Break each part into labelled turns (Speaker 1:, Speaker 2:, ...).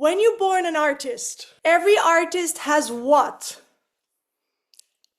Speaker 1: When you're born an artist, every artist has what?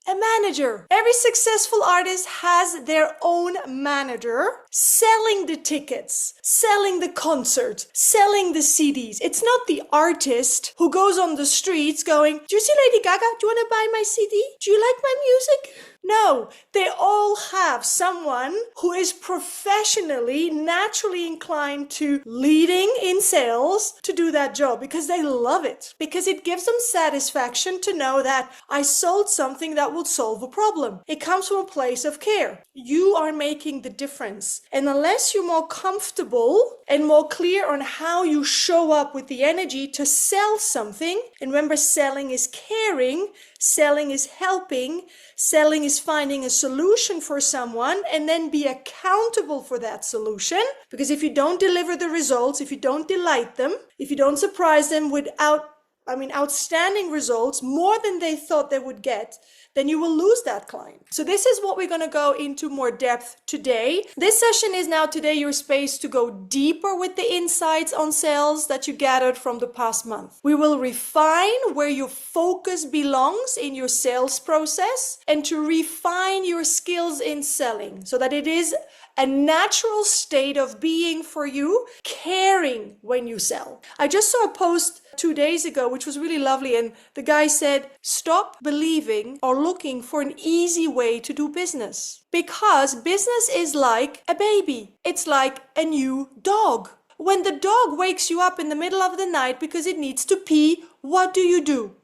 Speaker 1: A manager. Every successful artist has their own manager selling the tickets, selling the concert, selling the CDs. It's not the artist who goes on the streets going, do you see Lady Gaga? Do you want to buy my CD? Do you like my music? No, they all have someone who is professionally, naturally inclined to leading in sales to do that job because they love it. Because it gives them satisfaction to know that I sold something that will solve a problem. It comes from a place of care. You are making the difference. And unless you're more comfortable and more clear on how you show up with the energy to sell something, and remember, selling is caring, selling is helping, selling is finding a solution for someone and then be accountable for that solution. Because if you don't deliver the results, if you don't delight them, if you don't surprise them with outstanding results, more than they thought they would get, then you will lose that client. So this is what we're going to go into more depth today. This session is now today your space to go deeper with the insights on sales that you gathered from the past month. We will refine where your focus belongs in your sales process and to refine your skills in selling so that it is a natural state of being for you, caring when you sell. I just saw a post 2 days ago, which was really lovely. And the guy said, stop believing or looking for an easy way to do business. Because business is like a baby. It's like a new dog. When the dog wakes you up in the middle of the night because it needs to pee, what do?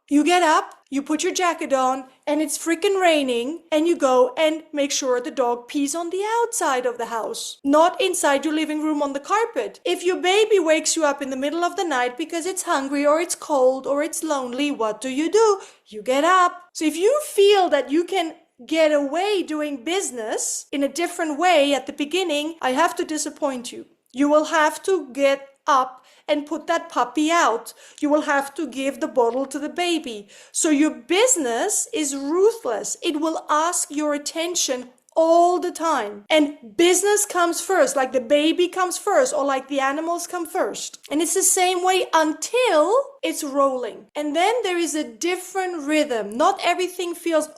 Speaker 1: You get up, you put your jacket on, and it's freaking raining, and you go and make sure the dog pees on the outside of the house, not inside your living room on the carpet. If your baby wakes you up in the middle of the night because it's hungry or it's cold or it's lonely, what do? You get up. So if you feel that you can get away doing business in a different way at the beginning, I have to disappoint you. You will have to get up and put that puppy out. You will have to give the bottle to the baby. So your business is ruthless. It will ask your attention all the time. And business comes first, like the baby comes first, or like the animals come first. And it's the same way until it's rolling. And then there is a different rhythm. Not everything feels,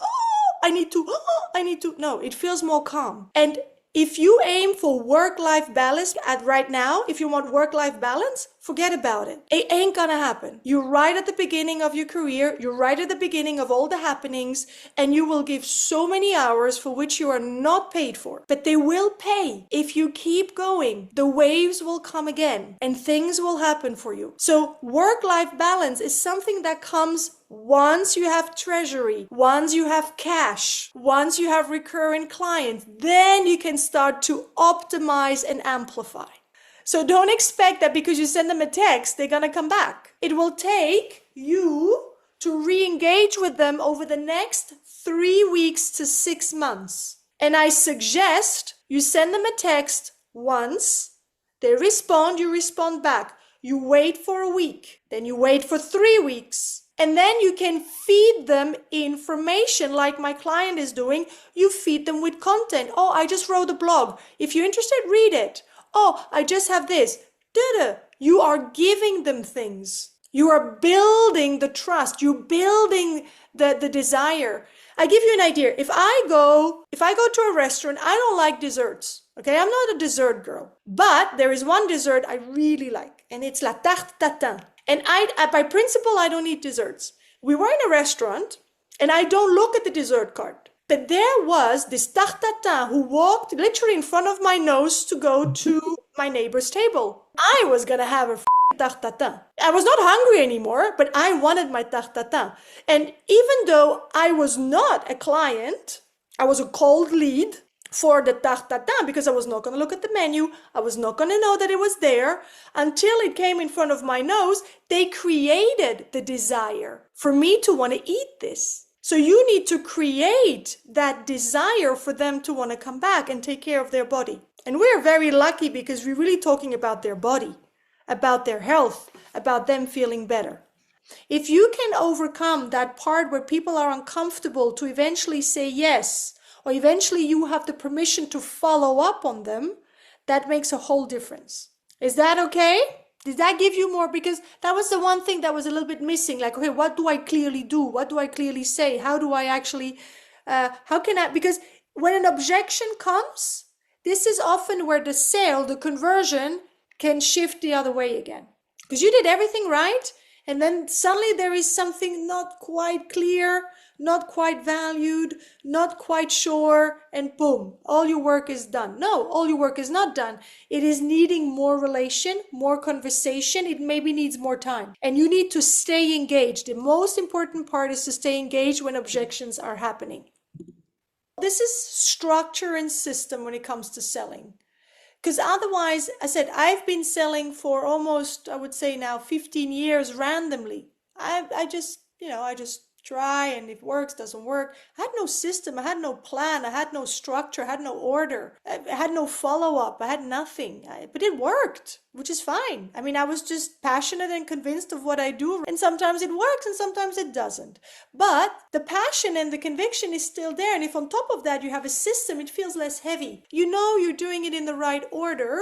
Speaker 1: I need to. No, it feels more calm. And if you aim for work-life balance right now, if you want work-life balance, forget about it. It ain't gonna happen. You're right at the beginning of your career. You're right at the beginning of all the happenings, and you will give so many hours for which you are not paid for. But they will pay. If you keep going, the waves will come again, and things will happen for you. So work-life balance is something that comes once you have treasury, once you have cash, once you have recurring clients, then you can start to optimize and amplify. So don't expect that because you send them a text, they're going to come back. It will take you to re-engage with them over the next 3 weeks to 6 months. And I suggest you send them a text once, they respond, you respond back. You wait for a week, then you wait for 3 weeks. And then you can feed them information like my client is doing. You feed them with content. Oh, I just wrote a blog. If you're interested, read it. Oh, I just have this. You are giving them things. You are building the trust. You're building the desire. I give you an idea. If I go to a restaurant, I don't like desserts. Okay, I'm not a dessert girl. But there is one dessert I really like, and it's la tarte tatin. And by principle, I don't eat desserts. We were in a restaurant, and I don't look at the dessert card. But there was this tarte tatin who walked literally in front of my nose to go to my neighbor's table. I was going to have a tarte tatin. I was not hungry anymore, but I wanted my tarte tatin. And even though I was not a client, I was a cold lead for the tarte tatin because I was not going to look at the menu. I was not going to know that it was there until it came in front of my nose. They created the desire for me to want to eat this. So you need to create that desire for them to want to come back and take care of their body. And we're very lucky because we're really talking about their body, about their health, about them feeling better. If you can overcome that part where people are uncomfortable to eventually say yes, or eventually you have the permission to follow up on them, that makes a whole difference. Is that okay? Did that give you more? Because that was the one thing that was a little bit missing. Like, okay, what do I clearly do? What do I clearly say? How do I actually, how can I, because when an objection comes, this is often where the sale, the conversion can shift the other way again. Because you did everything right, and then suddenly there is something not quite clear, not quite valued, not quite sure, and boom, all your work is done. No, all your work is not done. It is needing more relation, more conversation. It maybe needs more time. And you need to stay engaged. The most important part is to stay engaged when objections are happening. This is structure and system when it comes to selling. Because otherwise, I said, I've been selling for almost, I would say now 15 years randomly. I just try, and if it works, doesn't work. I had no system, I had no plan, I had no structure, I had no order, I had no follow-up, I had nothing. But it worked, which is fine. I mean, I was just passionate and convinced of what I do, and sometimes it works and sometimes it doesn't. But the passion and the conviction is still there, and if on top of that you have a system, it feels less heavy. You know you're doing it in the right order,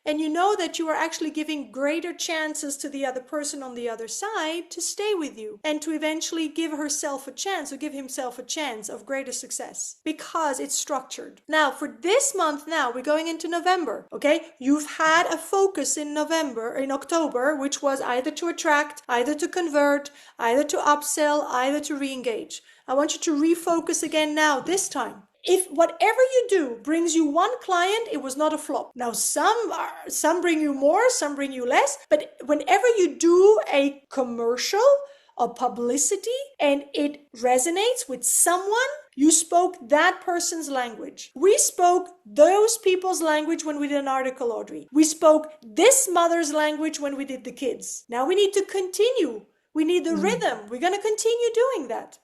Speaker 1: and you know that you are actually giving greater chances to the other person on the other side to stay with you and to eventually give herself a chance or give himself a chance of greater success because it's structured. Now, for this month now, we're going into November, okay? You've had a focus in October, which was either to attract, either to convert, either to upsell, either to re-engage. I want you to refocus again now, this time. If whatever you do brings you one client, it was not a flop. Now, some bring you more, some bring you less, but whenever you do a commercial or publicity and it resonates with someone, you spoke that person's language. We spoke those people's language when we did an article, Audrey. We spoke this mother's language when we did the kids. Now we need to continue. We need the rhythm. We're going to continue doing that.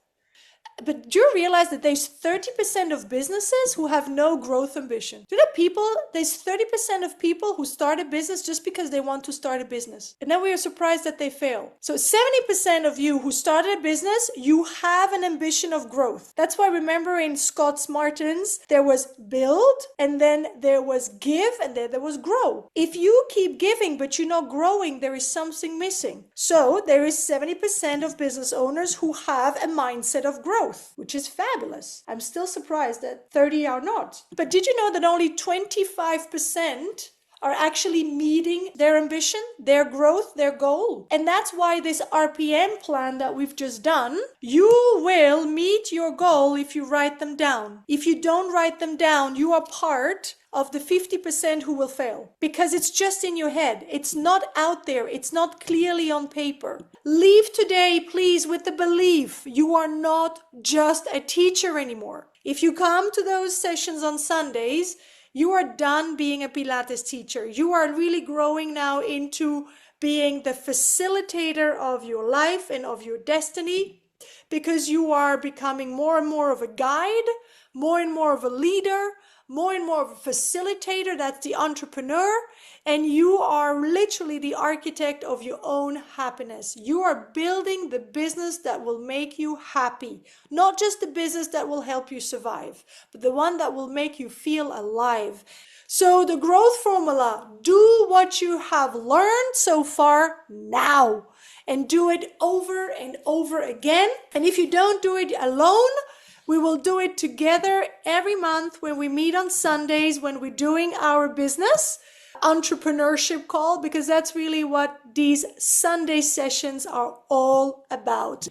Speaker 1: But do you realize that there's 30% of businesses who have no growth ambition? There's 30% of people who start a business just because they want to start a business. And then we are surprised that they fail. So 70% of you who started a business, you have an ambition of growth. That's why, remember, in Scott Martin's, there was build, and then there was give, and then there was grow. If you keep giving, but you're not growing, there is something missing. So there is 70% of business owners who have a mindset of growth, which is fabulous. I'm still surprised that 30 are not. But did you know that only 25% are actually meeting their ambition, their growth, their goal? And that's why this RPM plan that we've just done, you will meet your goal if you write them down. If you don't write them down, you are part of the 50% who will fail, because it's just in your head. It's not out there. It's not clearly on paper. Leave today, please, with the belief you are not just a teacher anymore. If you come to those sessions on Sundays, you are done being a Pilates teacher. You are really growing now into being the facilitator of your life and of your destiny, because you are becoming more and more of a guide, more and more of a leader, more and more of a facilitator. That's the entrepreneur. And you are literally the architect of your own happiness. You are building the business that will make you happy. Not just the business that will help you survive, but the one that will make you feel alive. So the growth formula: do what you have learned so far now, and do it over and over again. And if you don't do it alone, we will do it together every month when we meet on Sundays, when we're doing our business entrepreneurship call, because that's really what these Sunday sessions are all about.